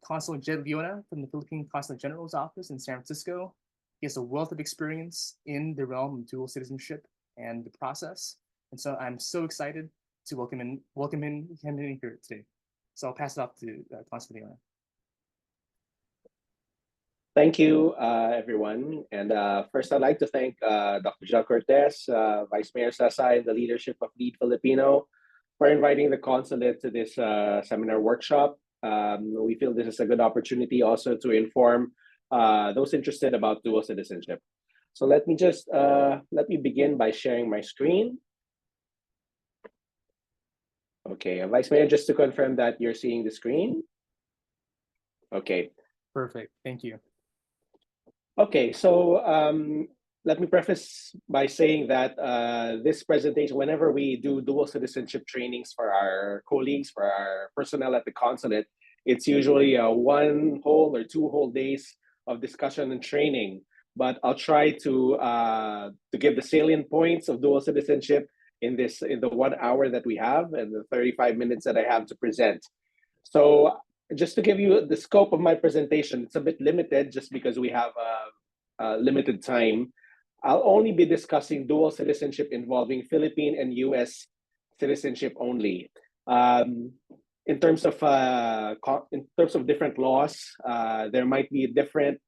Consul Jed Llona from the Philippine Consulate General's Office in San Francisco. He has a wealth of experience in the realm of dual citizenship and the process. And so I'm so excited to welcome him in here today. So I'll pass it off to Consul Llona. Thank you, everyone. And first, I'd like to thank Dr. Jel Cortez, Vice Mayor Sasay, and the leadership of L.E.A.D Filipino for inviting the consulate to this seminar workshop. We feel this is a good opportunity also to inform those interested about dual citizenship. So let me begin by sharing my screen. Okay, Vice Mayor, just to confirm that you're seeing the screen. Okay. Perfect, thank you. Okay, so let me preface by saying that this presentation, whenever we do dual citizenship trainings for our colleagues, for our personnel at the consulate, it's usually 1 whole or 2 whole days of discussion and training. But I'll try to give the salient points of dual citizenship in the 1 hour that we have and the 35 minutes that I have to present. So just to give you the scope of my presentation, it's a bit limited just because we have a limited time. I'll only be discussing dual citizenship involving Philippine and US citizenship only. In terms of different laws, there might be different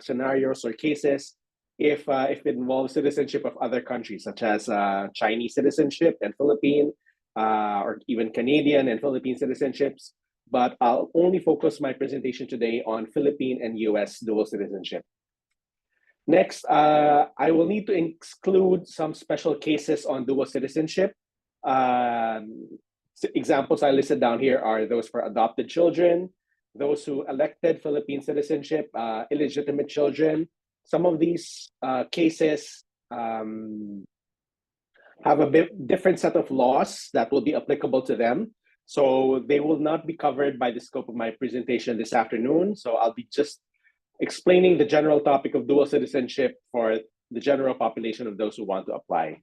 scenarios or cases if it involves citizenship of other countries, such as Chinese citizenship and Philippine, or even Canadian and Philippine citizenships. But I'll only focus my presentation today on Philippine and US dual citizenship. Next, I will need to exclude some special cases on dual citizenship. Examples I listed down here are those for adopted children, those who elected Philippine citizenship, illegitimate children. Some of these cases have a bit different set of laws that will be applicable to them. So they will not be covered by the scope of my presentation this afternoon. So I'll be just explaining the general topic of dual citizenship for the general population of those who want to apply.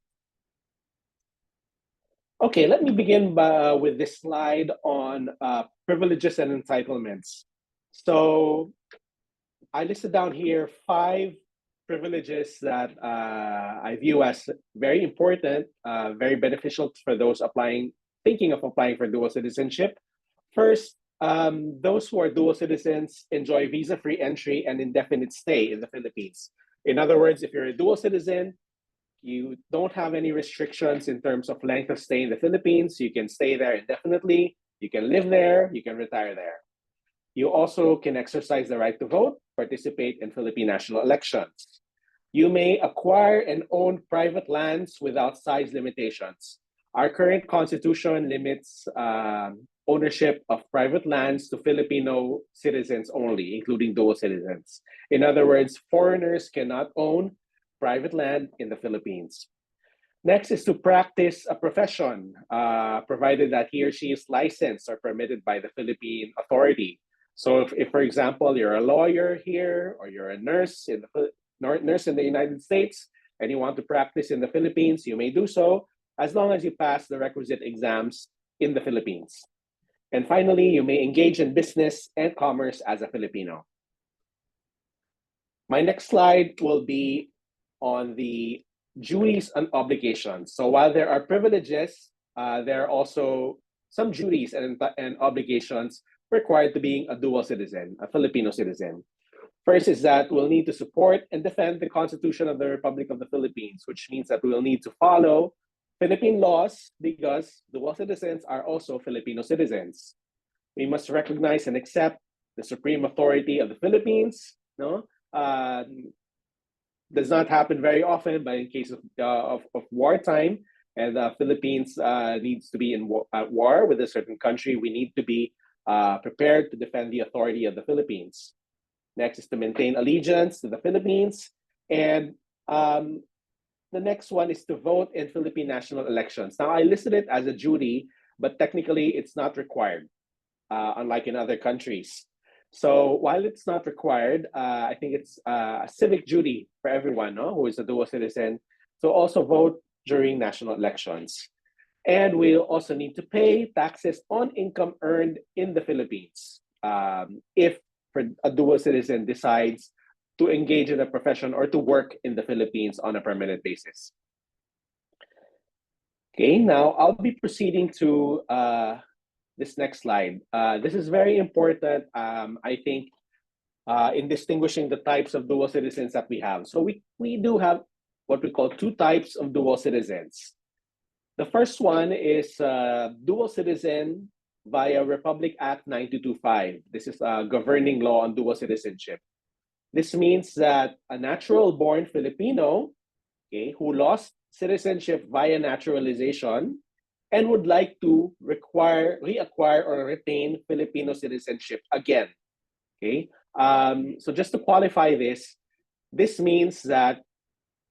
Okay, let me begin with this slide on privileges and entitlements. So I listed down here 5 privileges that I view as very important, very beneficial for those thinking of applying for dual citizenship. First, those who are dual citizens enjoy visa-free entry and indefinite stay in the Philippines. In other words, if you're a dual citizen, you don't have any restrictions in terms of length of stay in the Philippines. You can stay there indefinitely. You can live there. You can retire there. You also can exercise the right to vote, participate in Philippine national elections. You may acquire and own private lands without size limitations. Our current constitution limits ownership of private lands to Filipino citizens only, including dual citizens. In other words, foreigners cannot own private land in the Philippines. Next is to practice a profession, provided that he or she is licensed or permitted by the Philippine authority. So if for example, you're a lawyer here, or you're a nurse in the United States, and you want to practice in the Philippines, you may do so, as long as you pass the requisite exams in the Philippines. And finally, you may engage in business and commerce as a Filipino. My next slide will be on the duties and obligations. So while there are privileges, there are also some duties and obligations required to being a dual citizen, a Filipino citizen. First is that we'll need to support and defend the Constitution of the Republic of the Philippines, which means that we will need to follow Philippine laws because dual citizens are also Filipino citizens. We must recognize and accept the supreme authority of the Philippines. Does not happen very often, but in case of wartime, and the Philippines needs to be at war with a certain country, we need to be prepared to defend the authority of the Philippines. Next is to maintain allegiance to the Philippines. And the next one is to vote in Philippine national elections. Now, I listed it as a duty, but technically it's not required, unlike in other countries. So while it's not required, I think it's a civic duty for everyone who is a dual citizen to also vote during national elections. And we'll also need to pay taxes on income earned in the Philippines. if a dual citizen decides to engage in a profession or to work in the Philippines on a permanent basis. Okay, now I'll be proceeding to this next slide. This is very important, I think, in distinguishing the types of dual citizens that we have. So we do have what we call two types of dual citizens. The first one is dual citizen via Republic Act 9225. This is a governing law on dual citizenship. This means that a natural-born Filipino, okay, who lost citizenship via naturalization and would like to reacquire or retain Filipino citizenship again. Okay, so just to qualify this means that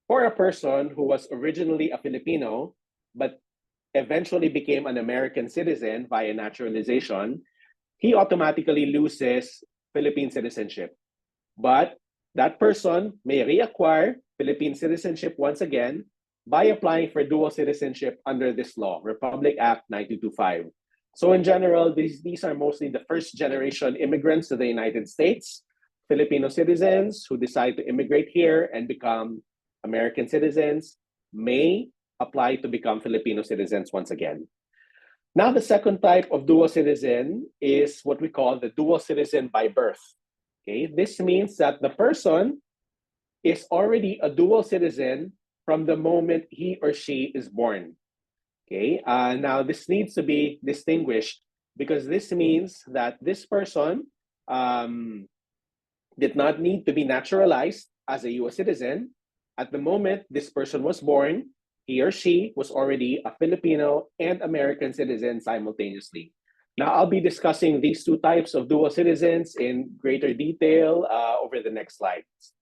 for a person who was originally a Filipino but eventually became an American citizen via naturalization, he automatically loses Philippine citizenship. But that person may reacquire Philippine citizenship once again by applying for dual citizenship under this law, Republic Act 9225. So in general, these are mostly the first generation immigrants to the United States, Filipino citizens who decide to immigrate here and become American citizens may apply to become Filipino citizens once again. Now, the second type of dual citizen is what we call the dual citizen by birth. Okay, this means that the person is already a dual citizen from the moment he or she is born. Okay, now this needs to be distinguished because this means that this person did not need to be naturalized as a US citizen. At the moment this person was born, he or she was already a Filipino and American citizen simultaneously. Now, I'll be discussing these two types of dual citizens in greater detail over the next slides.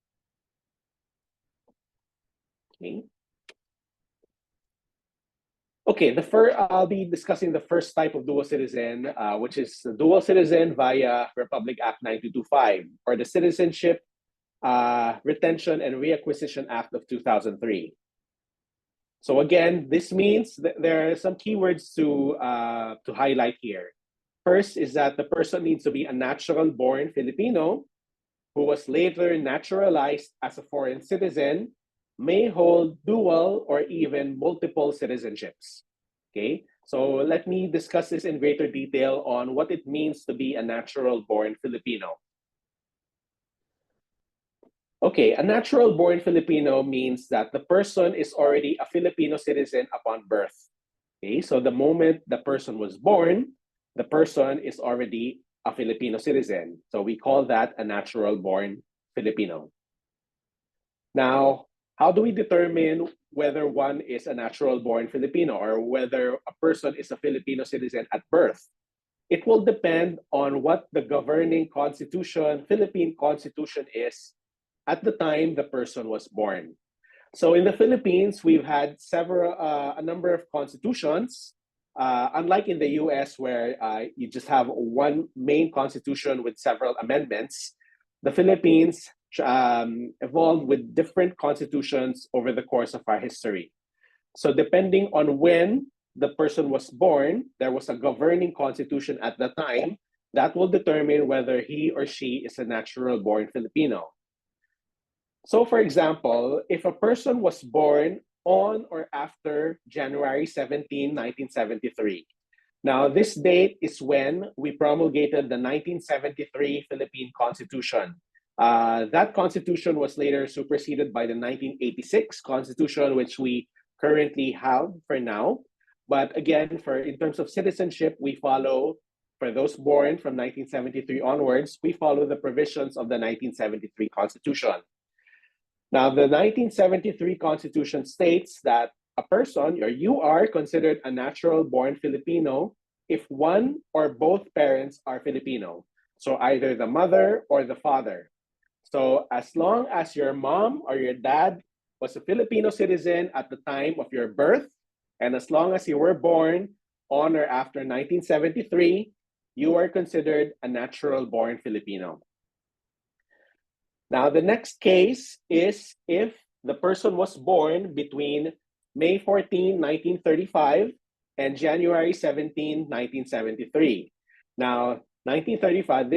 Okay, I'll be discussing the first type of dual citizen, which is the dual citizen via Republic Act 9225, or the Citizenship Retention and Reacquisition Act of 2003. So again, this means that there are some keywords to highlight here. First is that the person needs to be a natural-born Filipino who was later naturalized as a foreign citizen, may hold dual or even multiple citizenships. Okay, so let me discuss this in greater detail on what it means to be a natural-born Filipino. Okay, a natural-born Filipino means that the person is already a Filipino citizen upon birth. Okay, so the moment the person was born, the person is already a Filipino citizen. So we call that a natural-born Filipino. Now, how do we determine whether one is a natural-born Filipino or whether a person is a Filipino citizen at birth? It will depend on what the governing constitution, Philippine constitution is at the time the person was born. So in the Philippines, we've had a number of constitutions, unlike in the US where you just have one main constitution with several amendments. The Philippines evolved with different constitutions over the course of our history. So depending on when the person was born, there was a governing constitution at the time that will determine whether he or she is a natural-born Filipino. So for example, if a person was born on or after January 17, 1973, now this date is when we promulgated the 1973 Philippine Constitution. That constitution was later superseded by the 1986 Constitution, which we currently have for now. But again, in terms of citizenship, we follow, for those born from 1973 onwards, we follow the provisions of the 1973 Constitution. Now, the 1973 Constitution states that a person, or you are considered a natural-born Filipino if one or both parents are Filipino. So either the mother or the father. So as long as your mom or your dad was a Filipino citizen at the time of your birth, and as long as you were born on or after 1973, you are considered a natural-born Filipino. Now, the next case is if the person was born between May 14, 1935 and January 17, 1973. Now, 1935,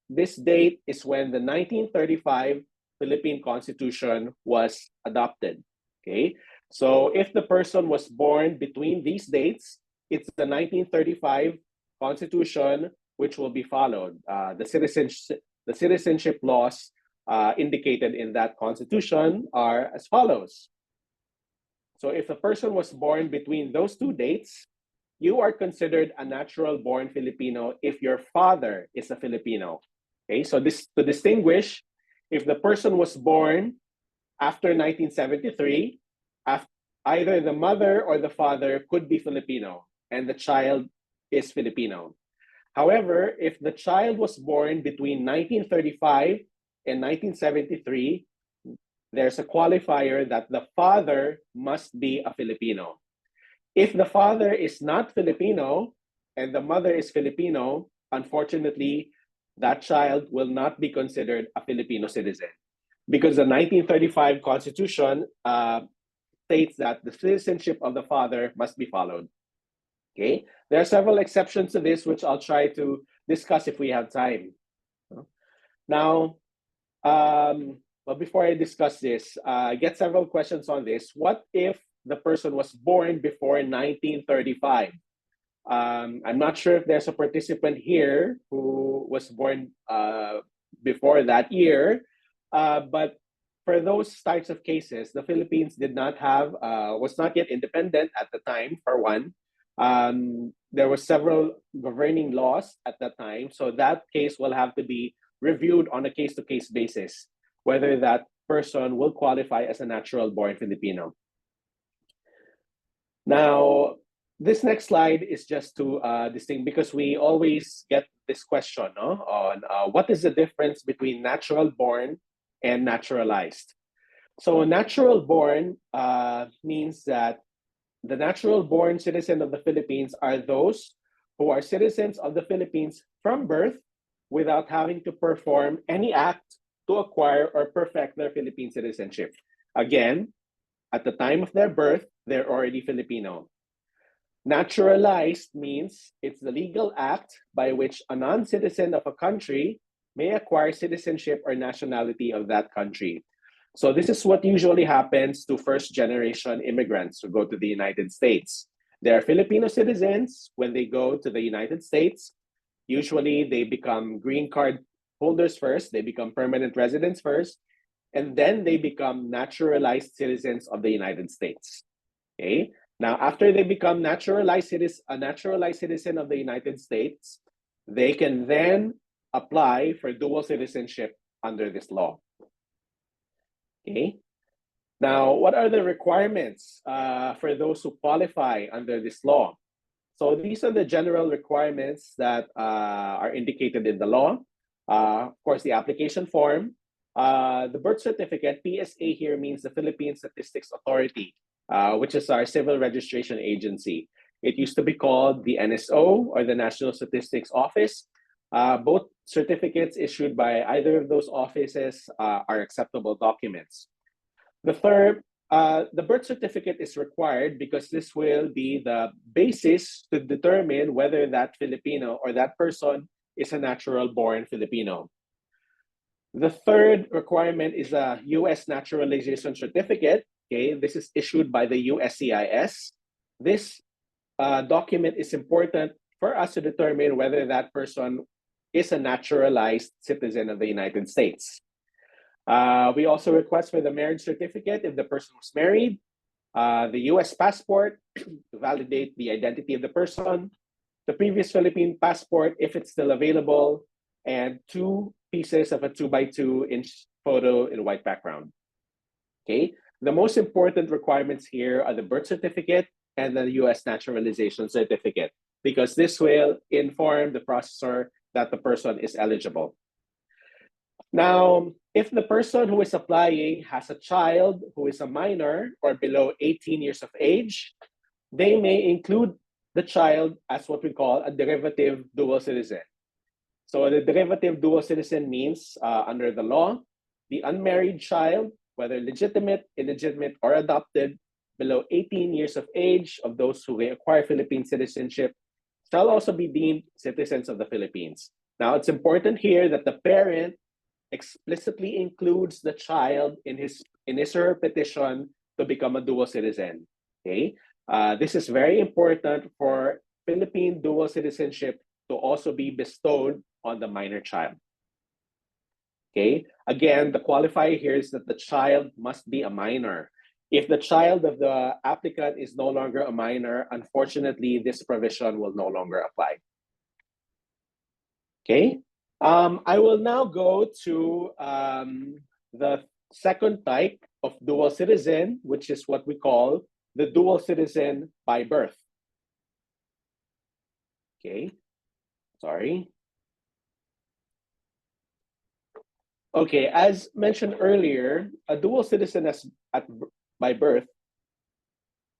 this date is when the 1935 Philippine Constitution was adopted. Okay, so if the person was born between these dates, it's the 1935 Constitution which will be followed. The citizenship laws indicated in that Constitution are as follows. So if the person was born between those two dates, you are considered a natural born Filipino if your father is a Filipino. Okay, so this to distinguish, if the person was born after 1973, either the mother or the father could be Filipino and the child is Filipino. However, if the child was born between 1935 and 1973, there's a qualifier that the father must be a Filipino. If the father is not Filipino and the mother is Filipino, unfortunately, that child will not be considered a Filipino citizen because the 1935 Constitution states that the citizenship of the father must be followed. Okay, there are several exceptions to this, which I'll try to discuss if we have time. Now, but before I discuss this, I get several questions on this. What if the person was born before 1935? I'm not sure if there's a participant here who was born before that year, but for those types of cases, the Philippines did not have, was not yet independent at the time, for one. There were several governing laws at that time, so that case will have to be reviewed on a case-to-case basis, whether that person will qualify as a natural-born Filipino. Now, this next slide is just to distinguish, because we always get this question on what is the difference between natural-born and naturalized. So natural-born means that the natural-born citizen of the Philippines are those who are citizens of the Philippines from birth without having to perform any act to acquire or perfect their Philippine citizenship. Again, at the time of their birth, they're already Filipino. Naturalized means it's the legal act by which a non-citizen of a country may acquire citizenship or nationality of that country. So this is what usually happens to first-generation immigrants who go to the United States. They are Filipino citizens when they go to the United States. Usually they become green card holders first, they become permanent residents first, and then they become naturalized citizens of the United States. Okay. Now, after they become a naturalized citizen of the United States, they can then apply for dual citizenship under this law. Okay. Now, what are the requirements for those who qualify under this law? So these are the general requirements that are indicated in the law. Of course, the application form, the birth certificate. PSA here means the Philippine Statistics Authority, which is our civil registration agency. It used to be called the NSO or the National Statistics Office. Both certificates issued by either of those offices are acceptable documents. The third, the birth certificate is required because this will be the basis to determine whether that Filipino or that person is a natural-born Filipino. The third requirement is a U.S. naturalization certificate. Okay, this is issued by the USCIS. This document is important for us to determine whether that person is a naturalized citizen of the United States. We also request for the marriage certificate if the person was married, the US passport to validate the identity of the person, the previous Philippine passport if it's still available, and 2 pieces of a 2x2-inch photo in a white background. Okay, the most important requirements here are the birth certificate and the US naturalization certificate, because this will inform the processor that the person is eligible. Now, if the person who is applying has a child who is a minor or below 18 years of age, they may include the child as what we call a derivative dual citizen. So the derivative dual citizen means, under the law, the unmarried child, whether legitimate, illegitimate, or adopted, below 18 years of age of those who acquire Philippine citizenship, shall also be deemed citizens of the Philippines. Now, it's important here that the parent explicitly includes the child in his or her petition to become a dual citizen. Okay, this is very important for Philippine dual citizenship to also be bestowed on the minor child. Okay, again, the qualifier here is that the child must be a minor. If the child of the applicant is no longer a minor, unfortunately, this provision will no longer apply. Okay, I will now go to the second type of dual citizen, which is what we call the dual citizen by birth. Okay, sorry. Okay, as mentioned earlier, a dual citizen by birth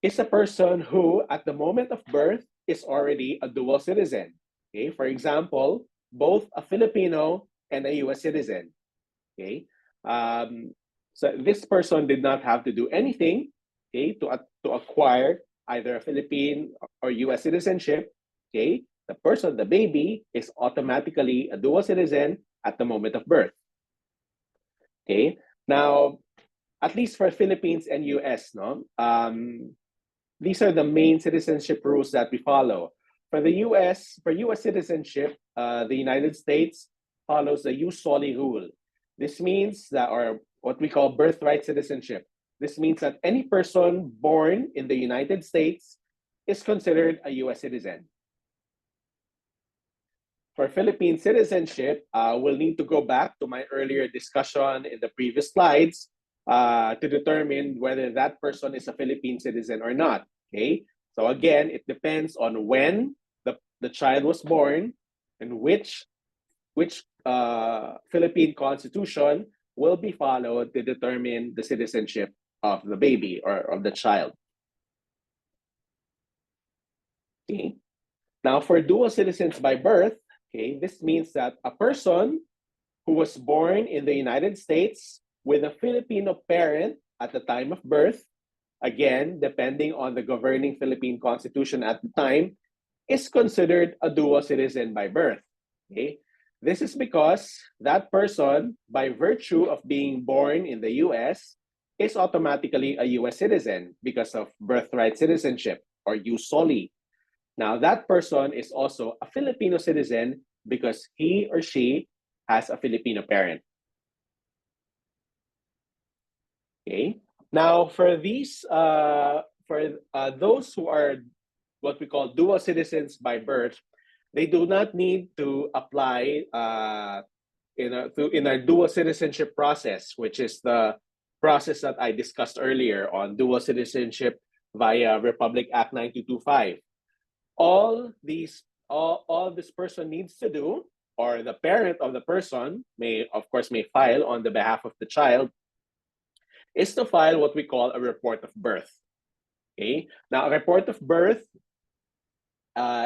is a person who, at the moment of birth, is already a dual citizen. Okay, for example, both a Filipino and a U.S. citizen. Okay, so this person did not have to do anything, okay, to acquire either a Philippine or U.S. citizenship. Okay, the baby, is automatically a dual citizen at the moment of birth. Okay, now, at least for Philippines and US, no, these are the main citizenship rules that we follow. For US citizenship, the United States follows the jus soli rule. This means that, or what we call birthright citizenship. This means that any person born in the United States is considered a US citizen. For Philippine citizenship, we'll need to go back to my earlier discussion in the previous slides to determine whether that person is a Philippine citizen or not. Okay, so again, it depends on when the child was born and which Philippine constitution will be followed to determine the citizenship of the baby or of the child. Okay, now for dual citizens by birth, okay, this means that a person who was born in the United States with a Filipino parent at the time of birth, again, depending on the governing Philippine constitution at the time, is considered a dual citizen by birth. Okay? This is because that person, by virtue of being born in the US, is automatically a US citizen because of birthright citizenship or jus soli. Now, that person is also a Filipino citizen because he or she has a Filipino parent. Okay. Now, for these, those who are what we call dual citizens by birth, they do not need to apply in our dual citizenship process, which is the process that I discussed earlier on dual citizenship via Republic Act 9225. All this person needs to do, or the parent of the person may file on the behalf of the child, is to file what we call a report of birth. Okay, now a report of birth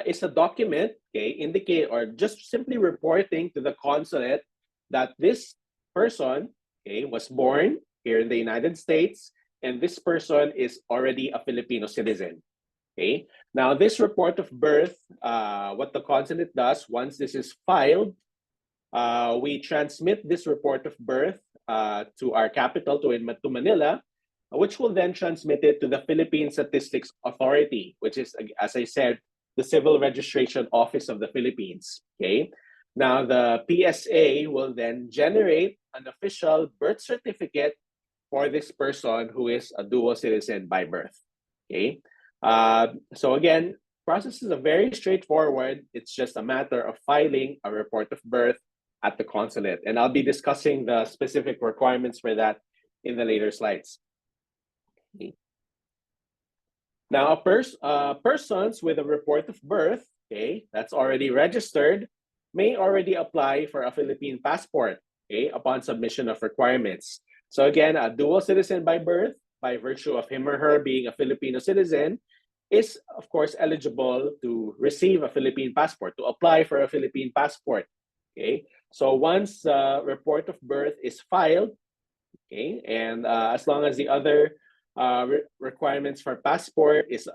is a document, okay, indicate or just simply reporting to the consulate that this person, okay, was born here in the United States, and this person is already a Filipino citizen. Okay. Now, this report of birth, what the consulate does once this is filed, we transmit this report of birth to our capital, to Manila, which will then transmit it to the Philippine Statistics Authority, which is, as I said, the Civil Registration Office of the Philippines. Okay. Now, the PSA will then generate an official birth certificate for this person who is a dual citizen by birth. Okay. So again, process is very straightforward. It's just a matter of filing a report of birth at the consulate. And I'll be discussing the specific requirements for that in the later slides. Okay. Now, persons with a report of birth, okay, that's already registered, may already apply for a Philippine passport, okay, upon submission of requirements. So again, a dual citizen by birth, by virtue of him or her being a Filipino citizen, is, of course, eligible to receive a Philippine passport, to apply for a Philippine passport. Okay, so once the report of birth is filed, okay, and as long as the other requirements for passport is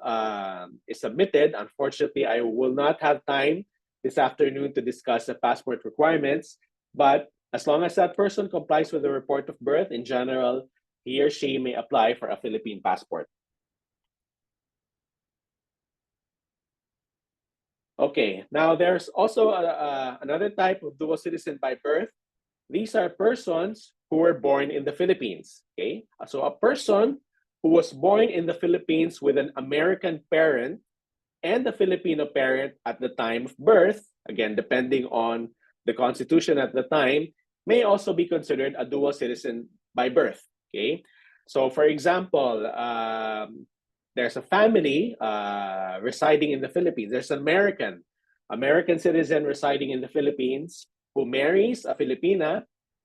submitted, unfortunately, I will not have time this afternoon to discuss the passport requirements. But as long as that person complies with the report of birth, in general, he or she may apply for a Philippine passport. Okay, now there's also another type of dual citizen by birth. These are persons who were born in the Philippines. Okay, so a person who was born in the Philippines with an American parent and a Filipino parent at the time of birth, again, depending on the constitution at the time, may also be considered a dual citizen by birth. Okay, so for example, there's a family residing in the Philippines. There's an American citizen residing in the Philippines who marries a Filipina,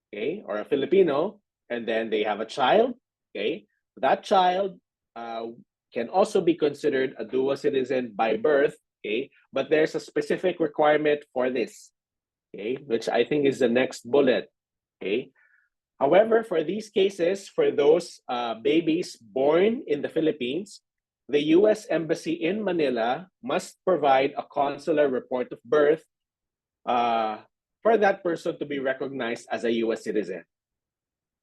okay, or a Filipino, and then they have a child. Okay, that child can also be considered a dual citizen by birth. Okay, but there's a specific requirement for this. Okay, which I think is the next bullet. Okay. However, for these cases, for those babies born in the Philippines, the U.S. Embassy in Manila must provide a consular report of birth for that person to be recognized as a U.S. citizen.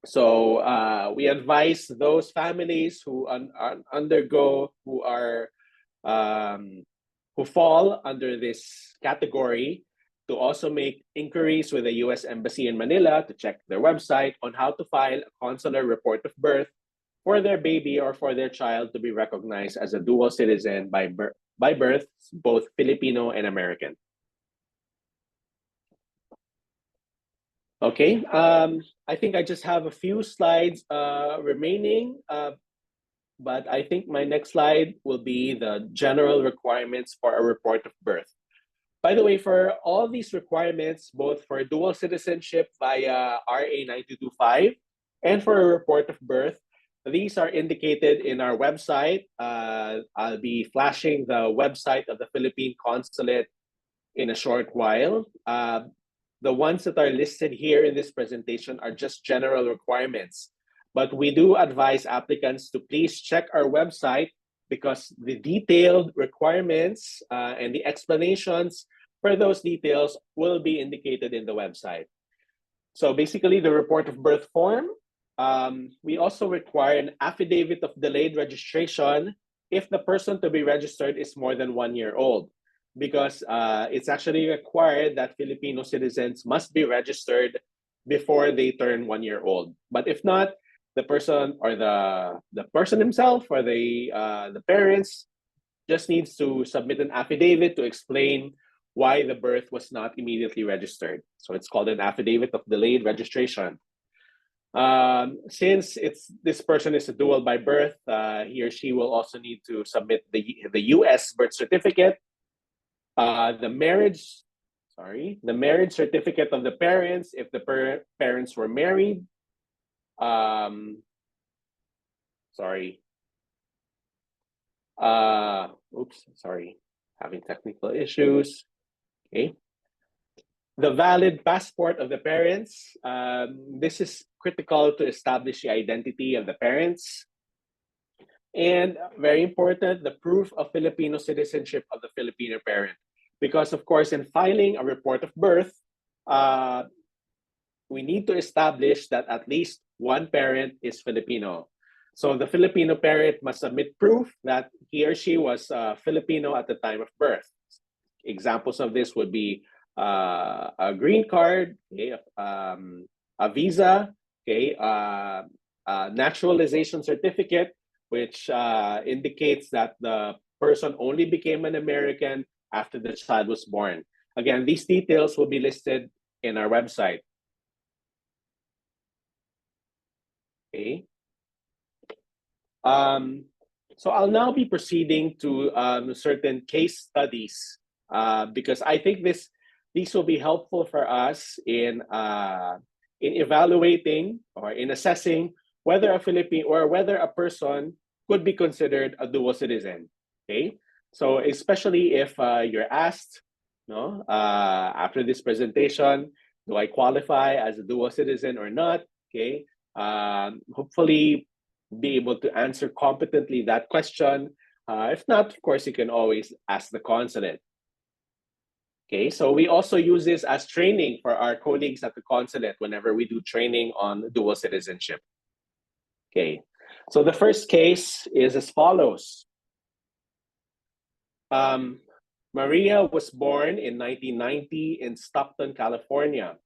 So we advise those families who who fall under this category to also make inquiries with the U.S. Embassy in Manila to check their website on how to file a consular report of birth for their baby or for their child to be recognized as a dual citizen by birth, both Filipino and American. Okay, I think I just have a few slides remaining, but I think my next slide will be the general requirements for a report of birth. By the way, for all these requirements, both for dual citizenship via RA 9225 and for a report of birth, these are indicated in our website. I'll be flashing the website of the Philippine Consulate in a short while. The ones that are listed here in this presentation are just general requirements, but we do advise applicants to please check our website because the detailed requirements and the explanations for those details will be indicated in the website. So basically the report of birth form, we also require an affidavit of delayed registration if the person to be registered is more than 1 year old, because it's actually required that Filipino citizens must be registered before they turn 1 year old. But if not, the person or the person himself or the parents just needs to submit an affidavit to explain why the birth was not immediately registered. So it's called an affidavit of delayed registration. Since this person is a dual by birth, he or she will also need to submit the U.S. birth certificate, the marriage certificate of the parents if the parents were married. Having technical issues. Okay. The valid passport of the parents. This is critical to establish the identity of the parents. And very important, the proof of Filipino citizenship of the Filipino parent. Because of course, in filing a report of birth, we need to establish that at least one parent is Filipino. So the Filipino parent must submit proof that he or she was Filipino at the time of birth. Examples of this would be a green card, okay, a visa, okay, a naturalization certificate, which indicates that the person only became an American after the child was born. Again, these details will be listed in our website. Okay. So I'll now be proceeding to certain case studies because I think these will be helpful for us in evaluating or in assessing whether a Filipino or whether a person could be considered a dual citizen. Okay, so especially if you're asked, after this presentation, do I qualify as a dual citizen or not? Okay, hopefully be able to answer competently that question. If not, of course, you can always ask the consulate. Okay, so we also use this as training for our colleagues at the consulate whenever we do training on dual citizenship. Okay, so the first case is as follows. Maria was born in 1990 in Stockton, California.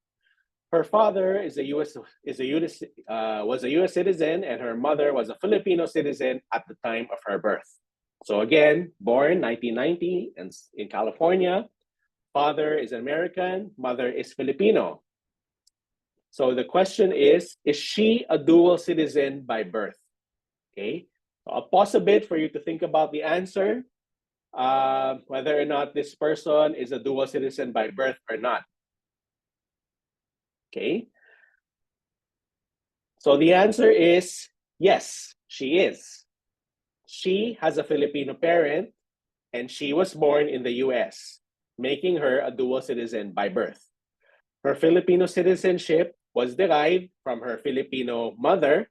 Her father was a U.S. citizen, and her mother was a Filipino citizen at the time of her birth. So again, born 1990 in California. Father is American, mother is Filipino. So the question is she a dual citizen by birth? Okay, so I'll pause a bit for you to think about the answer, whether or not this person is a dual citizen by birth or not. Okay, so the answer is yes, she is. She has a Filipino parent and she was born in the US, making her a dual citizen by birth. Her Filipino citizenship was derived from her Filipino mother,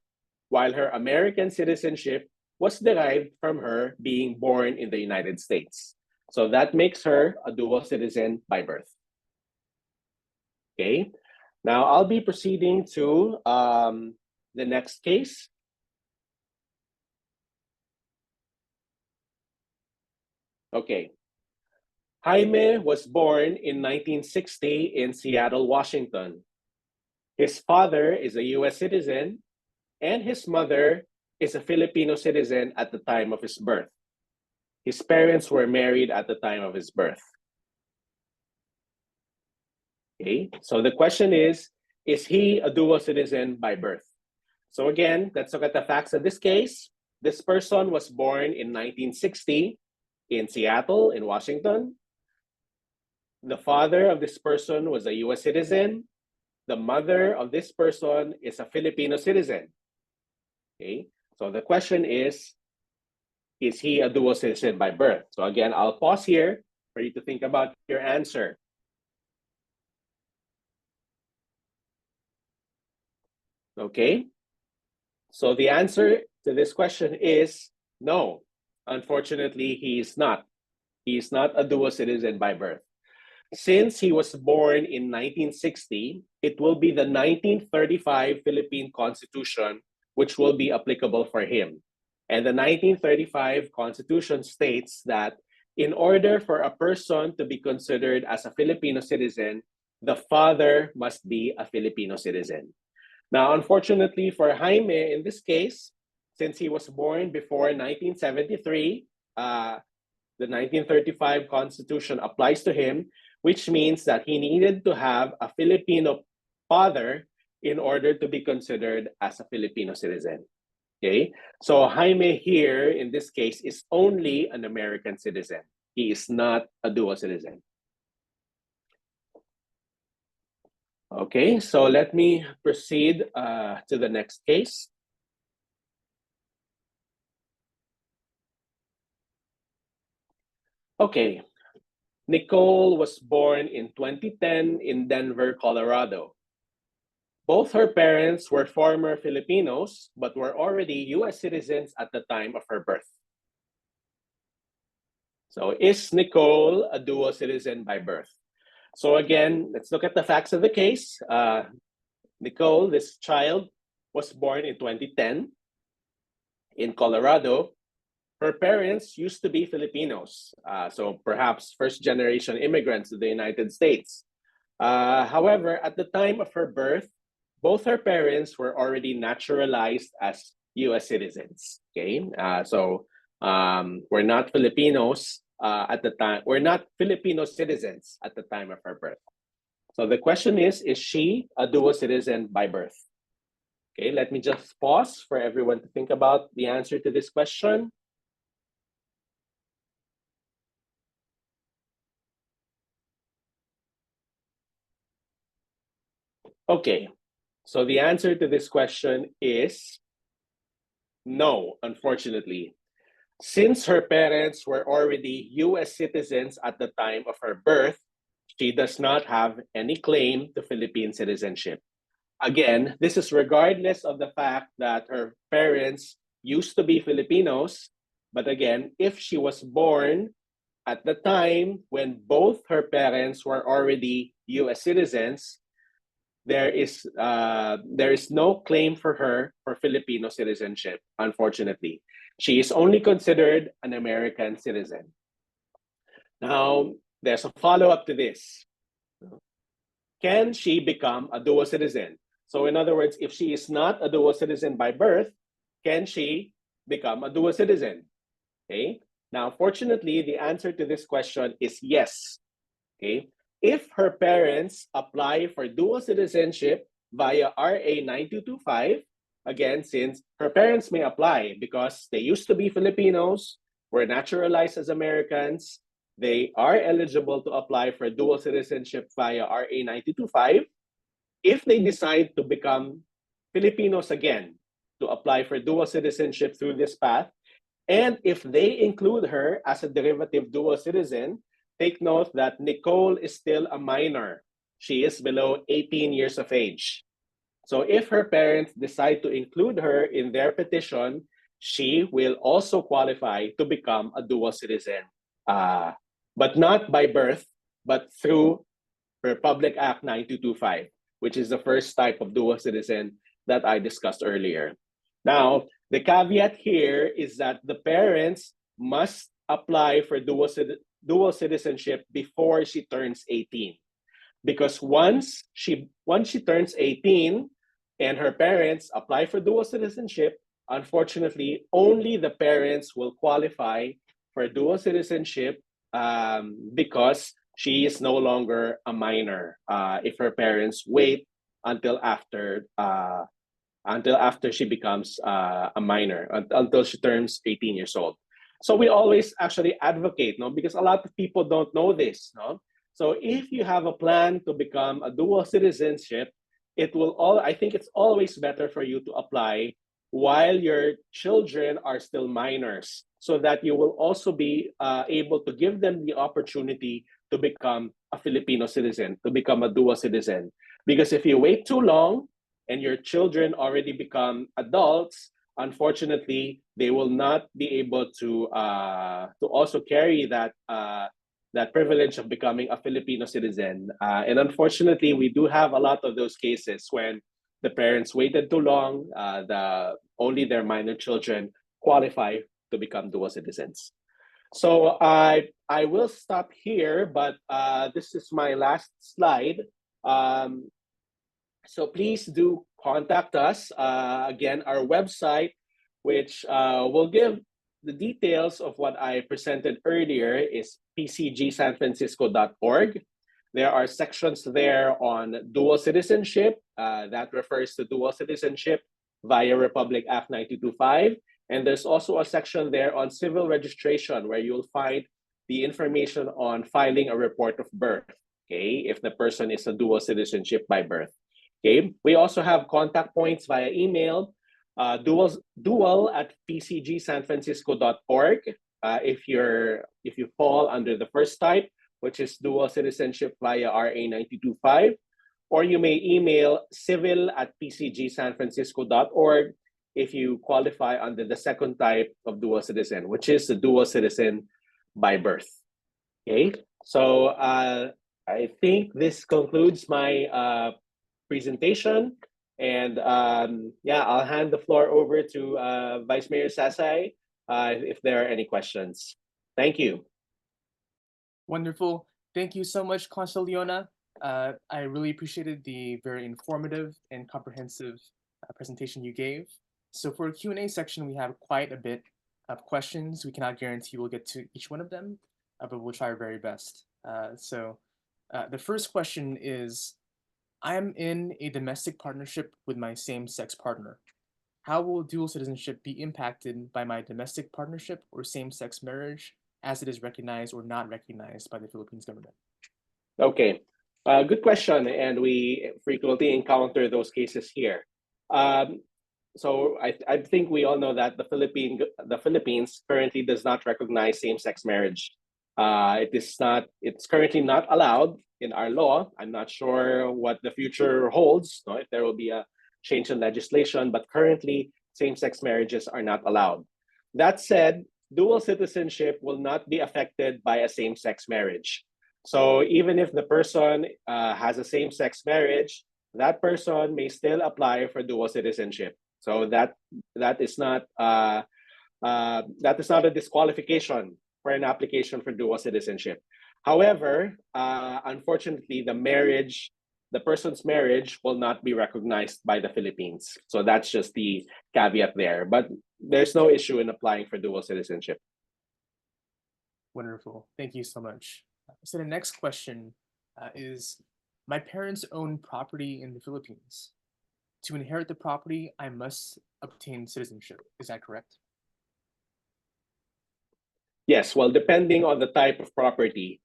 while her American citizenship was derived from her being born in the United States. So that makes her a dual citizen by birth. Okay, now I'll be proceeding to the next case. Okay, Jaime was born in 1960 in Seattle, Washington. His father is a US citizen and his mother is a Filipino citizen at the time of his birth. His parents were married at the time of his birth. Okay, so the question is he a dual citizen by birth? So again, let's look at the facts of this case. This person was born in 1960 in Seattle, in Washington. The father of this person was a US citizen. The mother of this person is a Filipino citizen. Okay, so the question is he a dual citizen by birth? So again, I'll pause here for you to think about your answer. Okay, so the answer to this question is no. Unfortunately, he is not. He is not a dual citizen by birth. Since he was born in 1960, it will be the 1935 Philippine Constitution which will be applicable for him. And the 1935 Constitution states that in order for a person to be considered as a Filipino citizen, the father must be a Filipino citizen. Now, unfortunately for Jaime, in this case, since he was born before 1973, the 1935 Constitution applies to him, which means that he needed to have a Filipino father in order to be considered as a Filipino citizen. Okay, so Jaime here in this case is only an American citizen. He is not a dual citizen. Okay, so let me proceed to the next case. Okay, Nicole was born in 2010 in Denver, Colorado. Both her parents were former Filipinos, but were already US citizens at the time of her birth. So is Nicole a dual citizen by birth? So again, let's look at the facts of the case. Nicole, this child, was born in 2010 in Colorado. Her parents used to be Filipinos, so perhaps first-generation immigrants to the United States. However, at the time of her birth, both her parents were already naturalized as U.S. citizens. Okay, so we're not Filipinos at the time. We're not Filipino citizens at the time of her birth. So the question is she a dual citizen by birth? Okay, let me just pause for everyone to think about the answer to this question. Okay, so the answer to this question is no, unfortunately. Since her parents were already US citizens at the time of her birth, she does not have any claim to Philippine citizenship. Again, this is regardless of the fact that her parents used to be Filipinos, but again, if she was born at the time when both her parents were already US citizens, there is no claim for her for Filipino citizenship, unfortunately. She is only considered an American citizen. Now, there's a follow-up to this. Can she become a dual citizen? So in other words, if she is not a dual citizen by birth, can she become a dual citizen? Okay. Now, fortunately, the answer to this question is yes. Okay. If her parents apply for dual citizenship via RA 9225, again, since her parents may apply because they used to be Filipinos, were naturalized as Americans, they are eligible to apply for dual citizenship via RA 9225. If they decide to become Filipinos again, to apply for dual citizenship through this path, and if they include her as a derivative dual citizen, take note that Nicole is still a minor. She is below 18 years of age. So if her parents decide to include her in their petition, she will also qualify to become a dual citizen, but not by birth, but through Republic Act 9225, which is the first type of dual citizen that I discussed earlier. Now, the caveat here is that the parents must apply for dual citizenship before she turns 18. Because once she turns 18 and her parents apply for dual citizenship, unfortunately, only the parents will qualify for dual citizenship because she is no longer a minor if her parents wait until after she becomes a minor, until she turns 18 years old. So we always actually advocate, no, because a lot of people don't know this, no. So if you have a plan to become a dual citizenship, I think it's always better for you to apply while your children are still minors, so that you will also be able to give them the opportunity to become a Filipino citizen, to become a dual citizen. Because if you wait too long and your children already become adults, unfortunately, they will not be able to also carry that privilege of becoming a Filipino citizen. And unfortunately, we do have a lot of those cases when the parents waited too long, only their minor children qualify to become dual citizens. So I will stop here, but this is my last slide. So please do contact us. Again, our website, which will give the details of what I presented earlier, is pcgsanfrancisco.org. There are sections there on dual citizenship. That refers to dual citizenship via Republic Act 9225. And there's also a section there on civil registration where you'll find the information on filing a report of birth, okay, if the person is a dual citizenship by birth. Okay. We also have contact points via email, dual@pcgsanfrancisco.org. If you fall under the first type, which is dual citizenship via RA 9225, or you may email civil@pcgsanfrancisco.org if you qualify under the second type of dual citizen, which is the dual citizen by birth. Okay, so I think this concludes my presentation, and I'll hand the floor over to Vice Mayor Sasay if there are any questions. Thank you. Wonderful. Thank you so much, Consul Llona. I really appreciated the very informative and comprehensive presentation you gave. So for a Q&A section, we have quite a bit of questions. We cannot guarantee we'll get to each one of them, but we'll try our very best. So the first question is, I'm in a domestic partnership with my same-sex partner. How will dual citizenship be impacted by my domestic partnership or same-sex marriage as it is recognized or not recognized by the Philippines government? Okay, good question, and we frequently encounter those cases here. So I think we all know that the Philippines currently does not recognize same-sex marriage. It's currently not allowed in our law. I'm not sure what the future holds, if there will be a change in legislation, but currently same-sex marriages are not allowed. That said, dual citizenship will not be affected by a same-sex marriage. So even if the person has a same-sex marriage, that person may still apply for dual citizenship. So that is not a disqualification for an application for dual citizenship. However, unfortunately, the person's marriage will not be recognized by the Philippines. So that's just the caveat there. But there's no issue in applying for dual citizenship. Wonderful. Thank you so much. So the next question is, my parents own property in the Philippines. To inherit the property, I must obtain citizenship. Is that correct? Yes, well, depending on the type of property.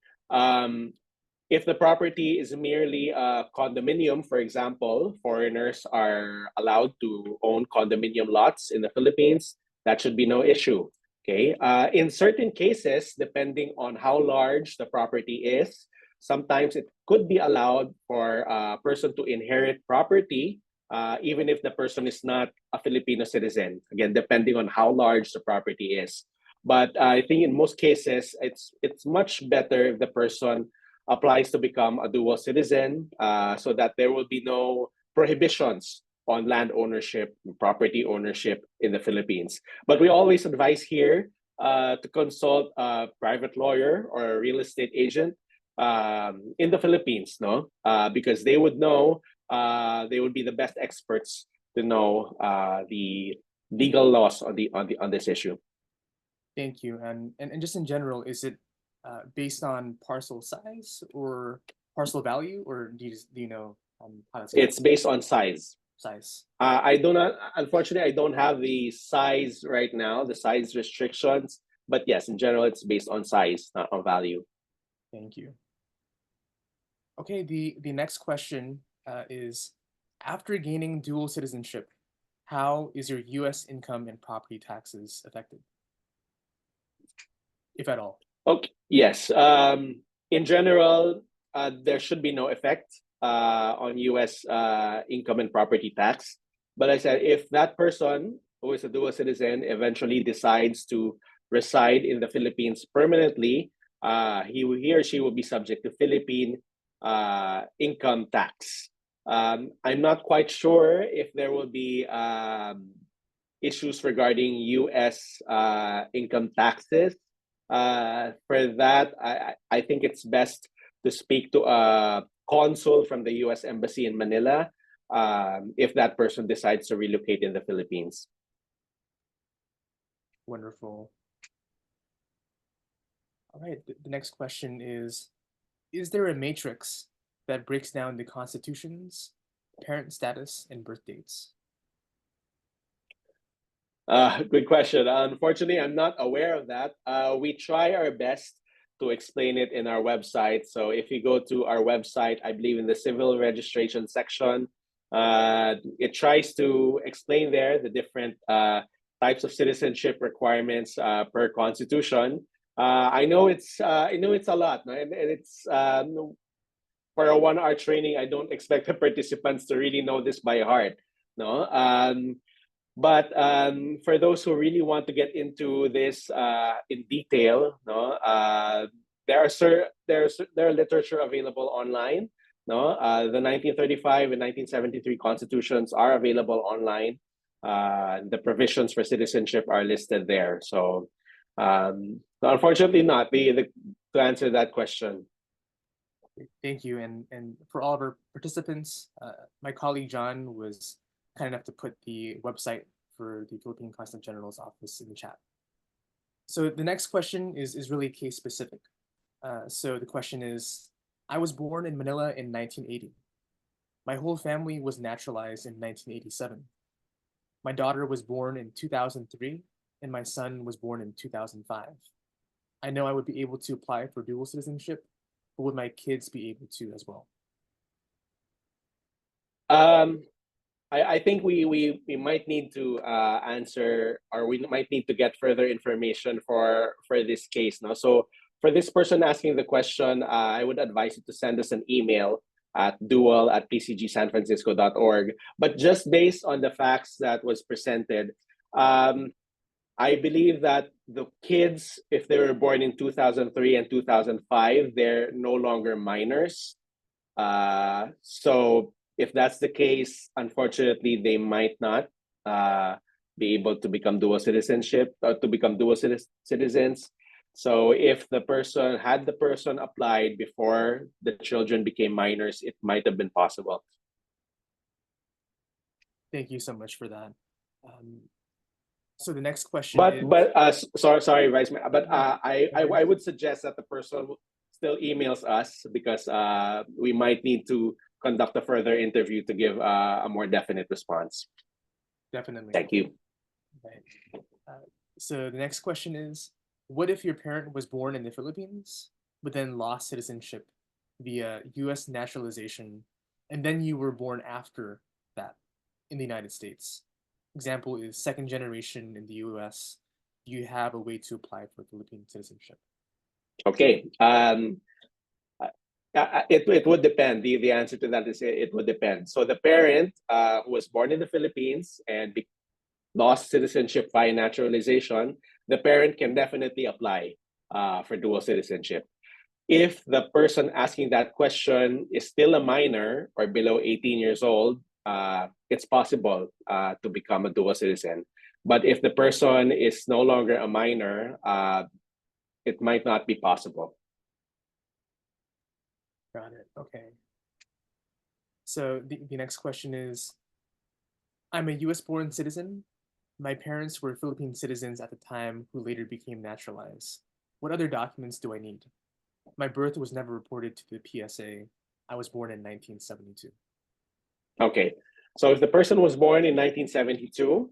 If the property is merely a condominium, for example, foreigners are allowed to own condominium lots in the Philippines, that should be no issue. Okay. In certain cases, depending on how large the property is, sometimes it could be allowed for a person to inherit property, even if the person is not a Filipino citizen. Again, depending on how large the property is. But I think in most cases, it's much better if the person applies to become a dual citizen, so that there will be no prohibitions on land ownership, property ownership in the Philippines. But we always advise here to consult a private lawyer or a real estate agent in the Philippines, no? Because they would know, they would be the best experts to know the legal laws on this issue. Thank you. And just in general, is it based on parcel size or parcel value, or do you know how that's It's based on size. size? I do not, unfortunately, I don't have the size right now, the size restrictions. But yes, in general, it's based on size, not on value. Thank you. Okay, the next question is, after gaining dual citizenship, how is your U.S. income and property taxes affected, if at all? Okay. Yes. In general, there should be no effect on U.S. Income and property tax. But I said, if that person who is a dual citizen eventually decides to reside in the Philippines permanently, he or she will be subject to Philippine income tax. I'm not quite sure if there will be issues regarding U.S. Income taxes. For that, I think it's best to speak to a consul from the U.S. Embassy in Manila if that person decides to relocate in the Philippines. Wonderful. All right, the next question is there a matrix that breaks down the constitutions, parent status, and birth dates? Good question. Unfortunately, I'm not aware of that. We try our best to explain it in our website. So if you go to our website, I believe in the civil registration section, it tries to explain there the different types of citizenship requirements per constitution. I know it's a lot, no? And it's for a 1 hour training. I don't expect the participants to really know this by heart, no. But for those who really want to get into this in detail, no, there are literature available online. No, the 1935 and 1973 constitutions are available online. The provisions for citizenship are listed there. So, unfortunately, not to answer that question. Thank you. And for all of our participants, my colleague John was kind enough to put the website for the Philippine Consul General's office in the chat. So the next question is really case specific. So the question is, I was born in Manila in 1980. My whole family was naturalized in 1987. My daughter was born in 2003, and my son was born in 2005. I know I would be able to apply for dual citizenship, but would my kids be able to as well? I think we might need to answer, or we might need to get further information for this case now. So for this person asking the question, I would advise you to send us an email at dual@pcgsanfrancisco.org. But just based on the facts that was presented, I believe that the kids, if they were born in 2003 and 2005, they're no longer minors. So if that's the case, unfortunately, they might not be able to become dual citizenship or to become dual citizens. So if the person applied before the children became minors, it might have been possible. Thank you so much for that. So the next question But is, sorry, Vice Mayor. But no I worries. would suggest that the person still emails us because we might need to conduct a further interview to give a more definite response. Definitely. Thank you. Right. So the next question is, what if your parent was born in the Philippines, but then lost citizenship via US naturalization, and then you were born after that in the United States? Example is second generation in the US. Do you have a way to apply for Philippine citizenship? Okay. It would depend. The answer to that is it would depend. So the parent who was born in the Philippines and lost citizenship via naturalization, the parent can definitely apply for dual citizenship. If the person asking that question is still a minor or below 18 years old, it's possible to become a dual citizen. But if the person is no longer a minor, it might not be possible. Got it. Okay. So the next question is, I'm a US born citizen. My parents were Philippine citizens at the time who later became naturalized. What other documents do I need? My birth was never reported to the PSA. I was born in 1972. Okay. So if the person was born in 1972,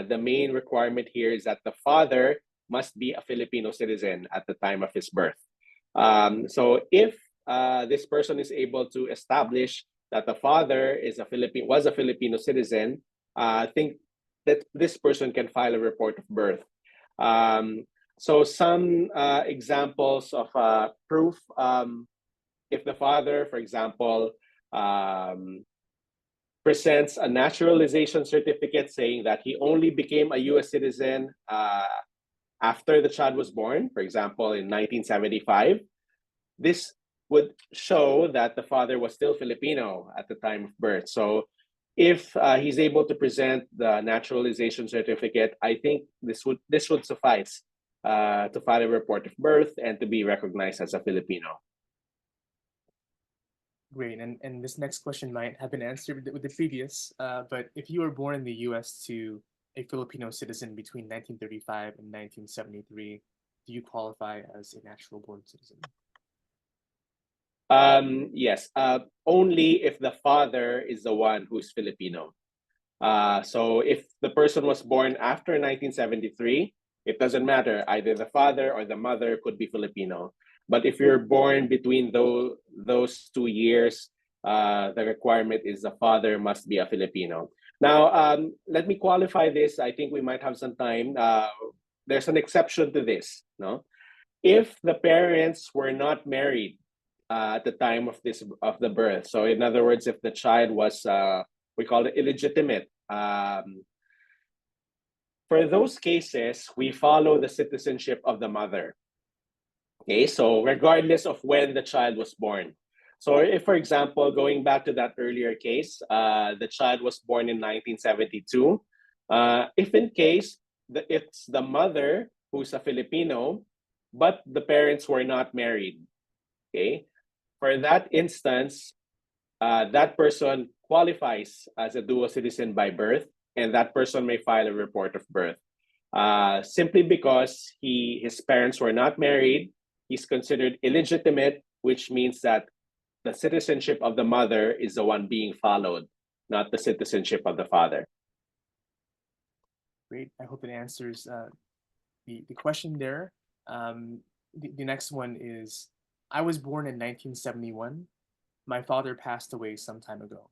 the main requirement here is that the father must be a Filipino citizen at the time of his birth. So if this person is able to establish that the father was a Filipino citizen, I think that this person can file a report of birth. So some examples of proof, if the father, for example, presents a naturalization certificate saying that he only became a US citizen after the child was born, for example, in 1975, this would show that the father was still Filipino at the time of birth. So if he's able to present the naturalization certificate, I think this would suffice to file a report of birth and to be recognized as a Filipino. Great. And this next question might have been answered with the previous, but if you were born in the US to a Filipino citizen between 1935 and 1973, do you qualify as a natural born citizen? Yes, only if the father is the one who's Filipino. So if the person was born after 1973, it doesn't matter. Either the father or the mother could be Filipino. But if you're born between those 2 years, the requirement is the father must be a Filipino. Now, let me qualify this. I think we might have some time. There's an exception to this. No, if the parents were not married at the time of the birth. So in other words, if the child was we call it illegitimate. For those cases, we follow the citizenship of the mother. Okay, so regardless of when the child was born. So if, for example, going back to that earlier case, the child was born in 1972, if in case it's the mother who's a Filipino, but the parents were not married, okay, for that instance, that person qualifies as a dual citizen by birth, and that person may file a report of birth. Simply because his parents were not married, he's considered illegitimate, which means that the citizenship of the mother is the one being followed, not the citizenship of the father. Great. I hope it answers the question there. The next one is, I was born in 1971. My father passed away some time ago.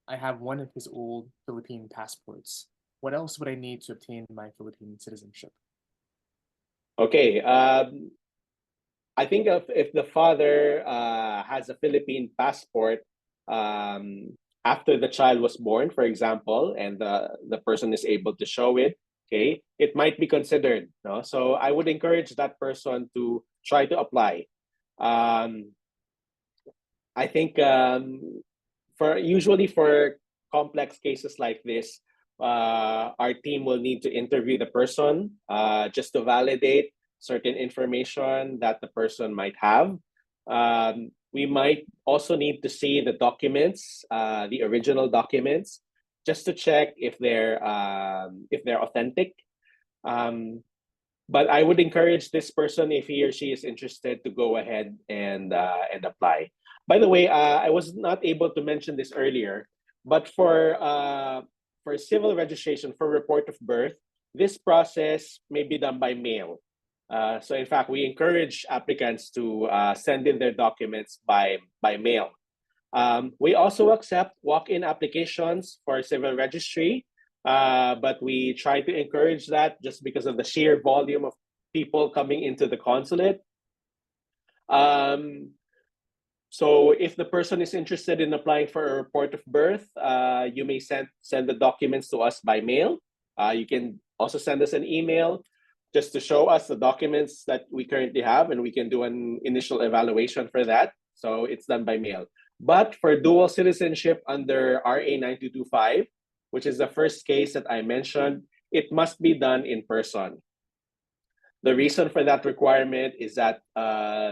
I have one of his old Philippine passports. What else would I need to obtain my Philippine citizenship? Okay. I think if the father has a Philippine passport after the child was born, for example, and the person is able to show it, okay, it might be considered. No? So I would encourage that person to try to apply. Um, I think usually for complex cases like this, our team will need to interview the person just to validate certain information that the person might have. We might also need to see the documents, the original documents, just to check if they're authentic. Um, but I would encourage this person, if he or she is interested, to go ahead and apply. By the way, I was not able to mention this earlier, but for civil registration for report of birth, this process may be done by mail. So in fact, we encourage applicants to send in their documents by mail. We also accept walk-in applications for civil registry, but we try to encourage that just because of the sheer volume of people coming into the consulate. So if the person is interested in applying for a report of birth, you may send the documents to us by mail. You can also send us an email just to show us the documents that we currently have, and we can do an initial evaluation for that. So it's done by mail. But for dual citizenship under RA 9225, which is the first case that I mentioned, it must be done in person. The reason for that requirement is that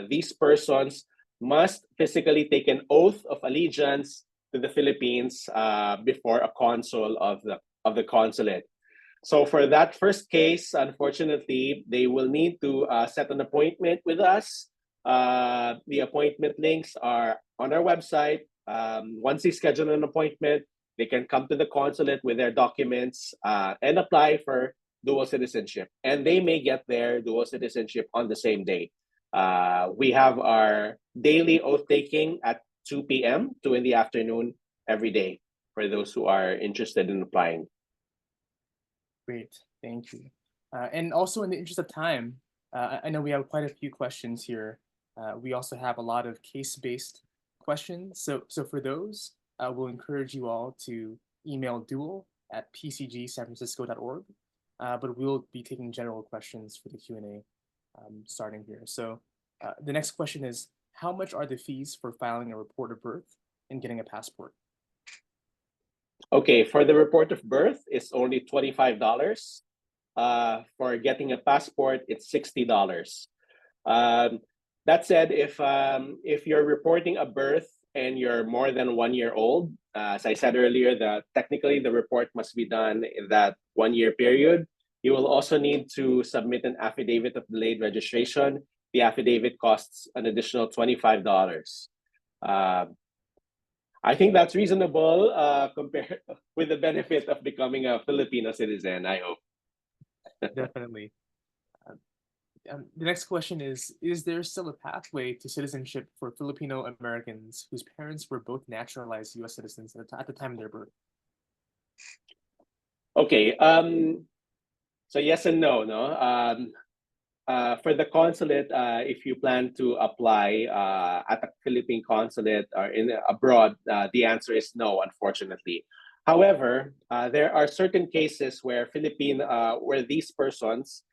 these persons must physically take an oath of allegiance to the Philippines before a consul of the consulate. So for that first case, unfortunately, they will need to set an appointment with us. The appointment links are on our website. Once they schedule an appointment, they can come to the consulate with their documents and apply for dual citizenship. And they may get their dual citizenship on the same day. We have our daily oath taking at 2 p.m., 2 in the afternoon, every day for those who are interested in applying. Great, thank you. And also, in the interest of time, I know we have quite a few questions here. We also have a lot of case-based questions. So for those, we'll encourage you all to email dual@pcgsanfrancisco.org. But we'll be taking general questions for the Q&A starting here. So the next question is, how much are the fees for filing a report of birth and getting a passport? Okay, for the report of birth, it's only $25. For getting a passport, it's $60. That said, if you're reporting a birth and you're more than 1 year old, as I said earlier, that technically the report must be done in that 1 year period. You will also need to submit an affidavit of delayed registration. The affidavit costs an additional $25. I think that's reasonable compared with the benefit of becoming a Filipino citizen, I hope. Definitely. The next question is there still a pathway to citizenship for Filipino Americans whose parents were both naturalized US citizens at the time of their birth? Okay, so yes and no, no? For the consulate, if you plan to apply at a Philippine consulate or in abroad, the answer is no, unfortunately. However, there are certain cases where where these persons,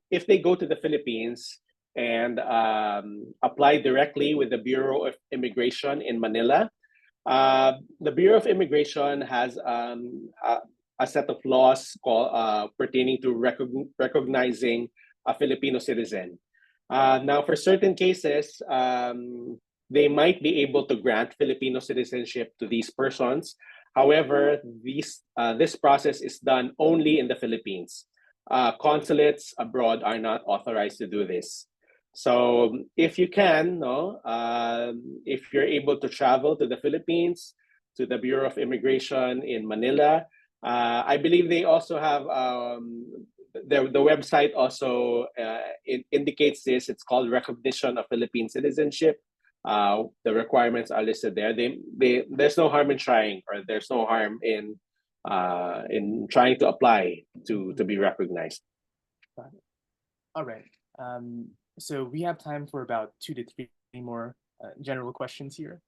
if they go to the Philippines and apply directly with the Bureau of Immigration in Manila, the Bureau of Immigration has a set of laws pertaining to recognizing a Filipino citizen. Now, for certain cases, they might be able to grant Filipino citizenship to these persons. However, this process is done only in the Philippines. Consulates abroad are not authorized to do this. So if you can, no, if you're able to travel to the Philippines, to the Bureau of Immigration in Manila, I believe they also have the website also it indicates this. It's called Recognition of Philippine Citizenship. The requirements are listed there. There's no harm in trying, or there's no harm in trying to apply to be recognized. Got it. All right. So we have time for about 2 to 3 more general questions here.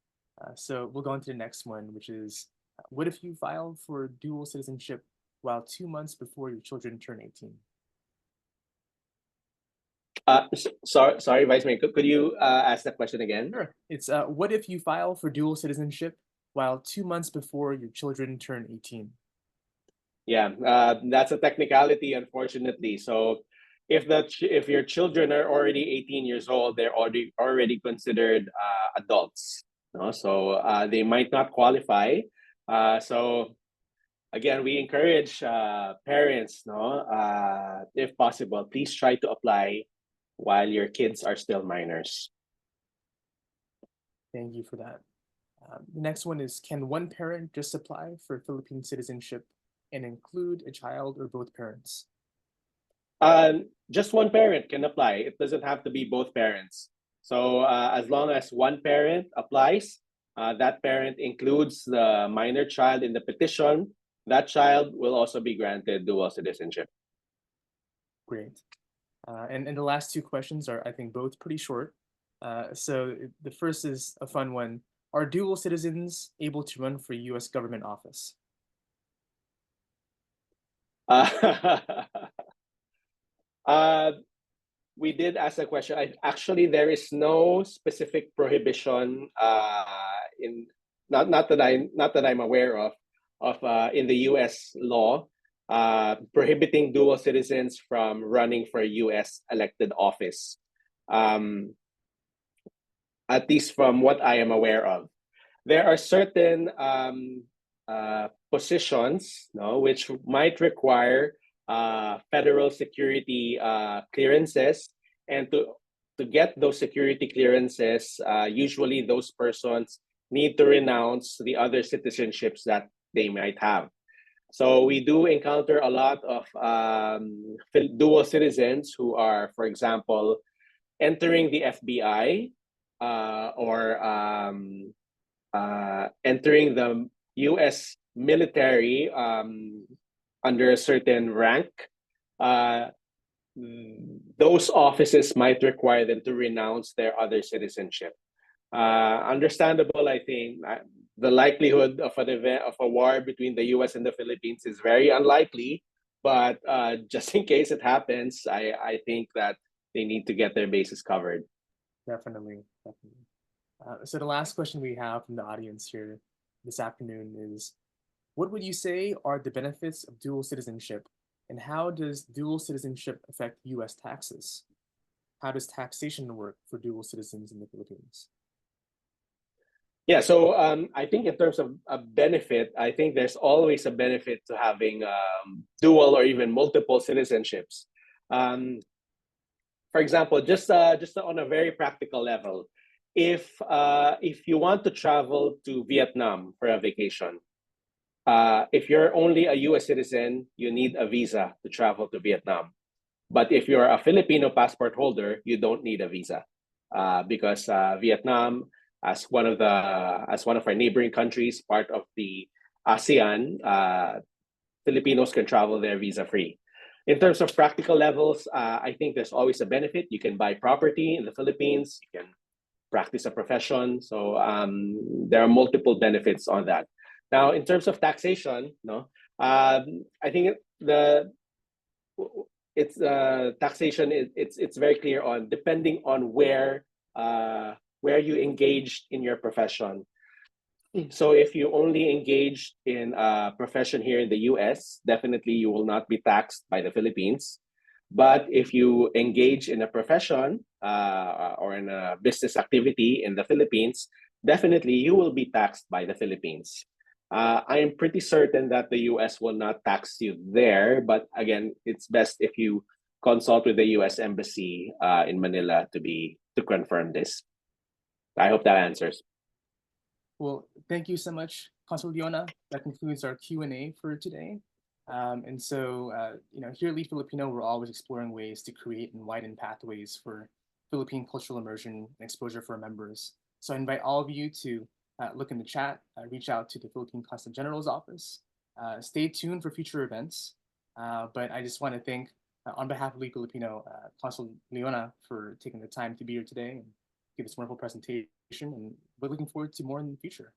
So we'll go on to the next one, which is, what if you filed for dual citizenship while 2 months before your children turn 18? Sorry, Vice Mayor. Could you ask that question again? Sure. It's what if you file for dual citizenship while 2 months before your children turn 18? Yeah, that's a technicality, unfortunately. So, if your children are already 18 years old, they're already considered adults. No? So they might not qualify. So again, we encourage parents, no, if possible, please try to apply while your kids are still minors. Thank you for that. The next one is, can one parent just apply for Philippine citizenship and include a child or both parents? Just one parent can apply. It doesn't have to be both parents. So as long as one parent applies, that parent includes the minor child in the petition, that child will also be granted dual citizenship. Great. And the last two questions are, I think, both pretty short. So the first is a fun one. Are dual citizens able to run for US government office? Uh, we did ask a question. Actually, there is no specific prohibition in not that I'm aware of in the U.S. law prohibiting dual citizens from running for U.S. elected office. At least from what I am aware of, there are certain positions, no, which might require federal security clearances, and to get those security clearances, usually those persons need to renounce the other citizenships that they might have. So we do encounter a lot of dual citizens who are, for example, entering the FBI or entering the U.S. military under a certain rank. Those offices might require them to renounce their other citizenship. Understandable, I think. The likelihood of an event of a war between the U.S. and the Philippines is very unlikely, but just in case it happens, I think that they need to get their bases covered. Definitely, definitely. So the last question we have from the audience here this afternoon is, what would you say are the benefits of dual citizenship, and how does dual citizenship affect US taxes? How does taxation work for dual citizens in the Philippines? Yeah, so I think in terms of a benefit, I think there's always a benefit to having dual or even multiple citizenships. For example, just on a very practical level, if you want to travel to Vietnam for a vacation, if you're only a U.S. citizen, you need a visa to travel to Vietnam. But if you're a Filipino passport holder, you don't need a visa because Vietnam, as one of our neighboring countries, part of the ASEAN, Filipinos can travel there visa free. In terms of practical levels, I think there's always a benefit. You can buy property in the Philippines. You can practice a profession. So there are multiple benefits on that. Now, in terms of taxation, no, I think it's taxation. It's very clear on depending on where you engaged in your profession. So if you only engaged in a profession here in the US, definitely you will not be taxed by the Philippines. But if you engage in a profession or in a business activity in the Philippines, definitely you will be taxed by the Philippines. I am pretty certain that the US will not tax you there, but again, it's best if you consult with the US Embassy in Manila to confirm this. I hope that answers. Well, thank you so much, Consul Llona. That concludes our Q&A for today. And so, here at L.E.A.D Filipino, we're always exploring ways to create and widen pathways for Philippine cultural immersion and exposure for our members. So I invite all of you to look in the chat, reach out to the Philippine Consul General's office. Stay tuned for future events. But I just want to thank, on behalf of L.E.A.D Filipino, Consul Llona for taking the time to be here today and give this wonderful presentation. And we're looking forward to more in the future.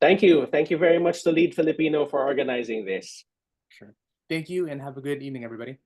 Thank you. Thank you very much to L.E.A.D Filipino for organizing this. Sure. Thank you and have a good evening, everybody.